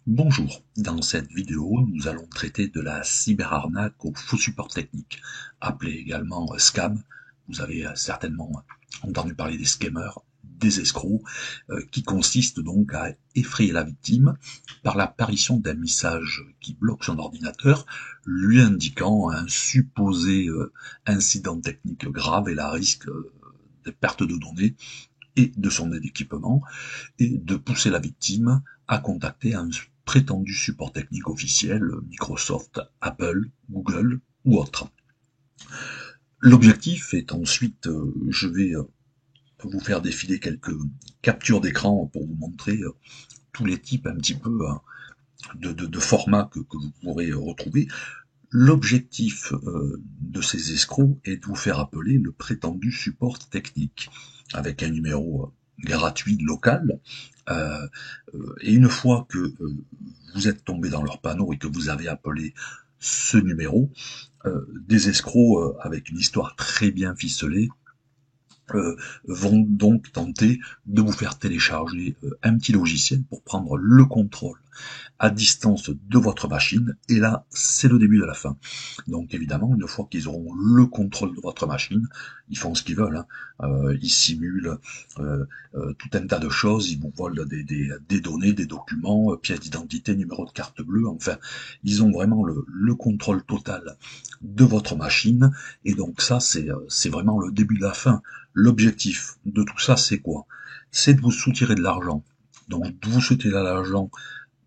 Bonjour, dans cette vidéo, nous allons traiter de la cyberarnaque au faux support technique, appelé également scam. Vous avez certainement entendu parler des scammers, des escrocs, qui consistent donc à effrayer la victime par l'apparition d'un message qui bloque son ordinateur, lui indiquant un supposé incident technique grave et la risque de perte de données et de son équipement, et de pousser la victime à contacter un prétendu support technique officiel, Microsoft, Apple, Google ou autre. L'objectif est ensuite, je vais vous faire défiler quelques captures d'écran pour vous montrer tous les types un petit peu de formats que vous pourrez retrouver. L'objectif de ces escrocs est de vous faire appeler le prétendu support technique avec un numéro gratuit local. Et une fois que vous êtes tombé dans leur panneau et que vous avez appelé ce numéro, des escrocs avec une histoire très bien ficelée vont donc tenter de vous faire télécharger un petit logiciel pour prendre le contrôle à distance de votre machine, et là, c'est le début de la fin. Donc évidemment, une fois qu'ils auront le contrôle de votre machine, ils font ce qu'ils veulent, hein. Ils simulent tout un tas de choses, ils vous volent des données, des documents, pièces d'identité, numéro de carte bleue, enfin, ils ont vraiment le contrôle total de votre machine, et donc ça, c'est vraiment le début de la fin. L'objectif de tout ça, c'est quoi? C'est de vous soutirer de l'argent. Donc, de vous soutirer de l'argent,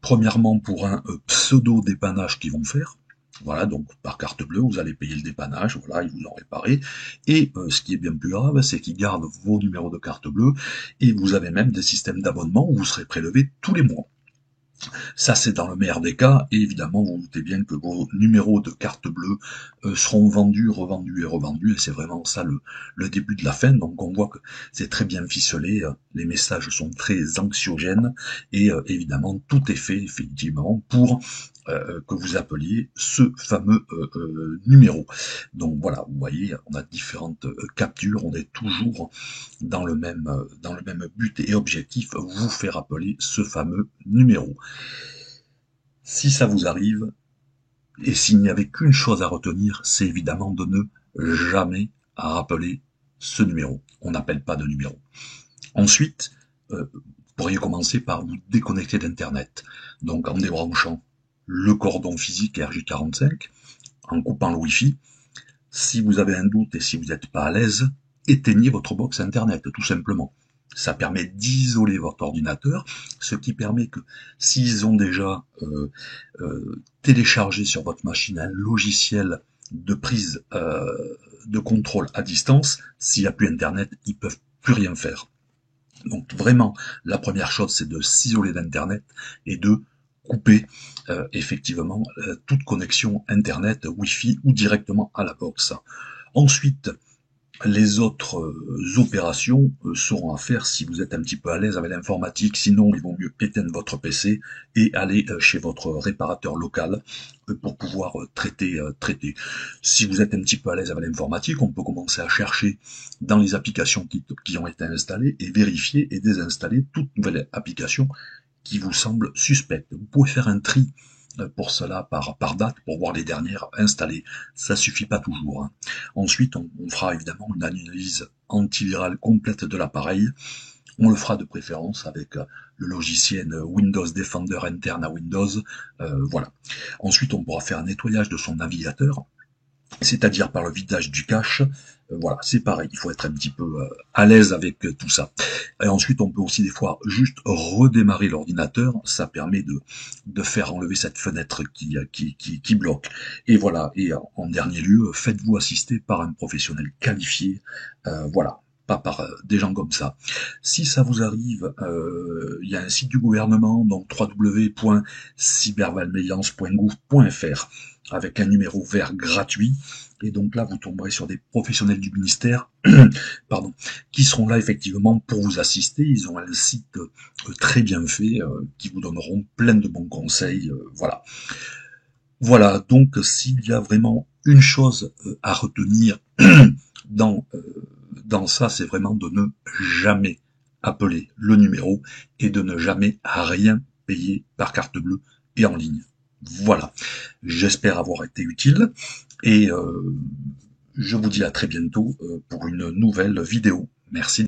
premièrement pour un pseudo dépannage qu'ils vont faire. Voilà, donc par carte bleue, vous allez payer le dépannage, voilà, ils vous l'ont réparé. Et ce qui est bien plus grave, c'est qu'ils gardent vos numéros de carte bleue, et vous avez même des systèmes d'abonnement où vous serez prélevé tous les mois. Ça, c'est dans le meilleur des cas, et évidemment, vous doutez bien que vos numéros de carte bleue seront vendus, revendus et revendus, et c'est vraiment ça le début de la fin. Donc on voit que c'est très bien ficelé, les messages sont très anxiogènes, et évidemment, tout est fait, effectivement, pour que vous appeliez ce fameux numéro. Donc voilà, vous voyez, on a différentes captures, on est toujours dans le même but et objectif, vous faire appeler ce fameux numéro. Si ça vous arrive, et s'il n'y avait qu'une chose à retenir, c'est évidemment de ne jamais rappeler ce numéro. On n'appelle pas de numéro. Ensuite, vous pourriez commencer par vous déconnecter d'Internet. Donc en débranchant le cordon physique RJ45, en coupant le Wi-Fi. Si vous avez un doute et si vous n'êtes pas à l'aise, éteignez votre box Internet, tout simplement. Ça permet d'isoler votre ordinateur, ce qui permet que s'ils ont déjà téléchargé sur votre machine un logiciel de prise de contrôle à distance, s'il n'y a plus Internet, ils peuvent plus rien faire. Donc vraiment, la première chose, c'est de s'isoler d'Internet et de couper effectivement toute connexion Internet, Wi-Fi ou directement à la box. Ensuite, les autres opérations seront à faire si vous êtes un petit peu à l'aise avec l'informatique. Sinon, il vaut mieux éteindre votre PC et aller chez votre réparateur local pour pouvoir traiter. Si vous êtes un petit peu à l'aise avec l'informatique, on peut commencer à chercher dans les applications qui ont été installées et vérifier et désinstaller toute nouvelle application qui vous semble suspecte. Vous pouvez faire un tri pour cela par date, pour voir les dernières installées. Ça suffit pas toujours, hein. Ensuite, on fera évidemment une analyse antivirale complète de l'appareil. On le fera de préférence avec le logiciel Windows Defender interne à Windows. Voilà. Ensuite, on pourra faire un nettoyage de son navigateur, c'est-à-dire par le vidage du cache. Voilà, c'est pareil, il faut être un petit peu à l'aise avec tout ça. Et ensuite, on peut aussi des fois juste redémarrer l'ordinateur, ça permet de faire enlever cette fenêtre qui bloque. Et voilà, et en dernier lieu, faites-vous assister par un professionnel qualifié, voilà, pas par des gens comme ça. Si ça vous arrive, il y a un site du gouvernement, donc www.cybermalveillance.gouv.fr, avec un numéro vert gratuit, et donc là vous tomberez sur des professionnels du ministère pardon, qui seront là effectivement pour vous assister. Ils ont un site très bien fait qui vous donneront plein de bons conseils, voilà. Voilà, donc s'il y a vraiment une chose à retenir dans, dans ça, c'est vraiment de ne jamais appeler le numéro et de ne jamais rien payer par carte bleue et en ligne. Voilà, j'espère avoir été utile et je vous dis à très bientôt pour une nouvelle vidéo. Merci.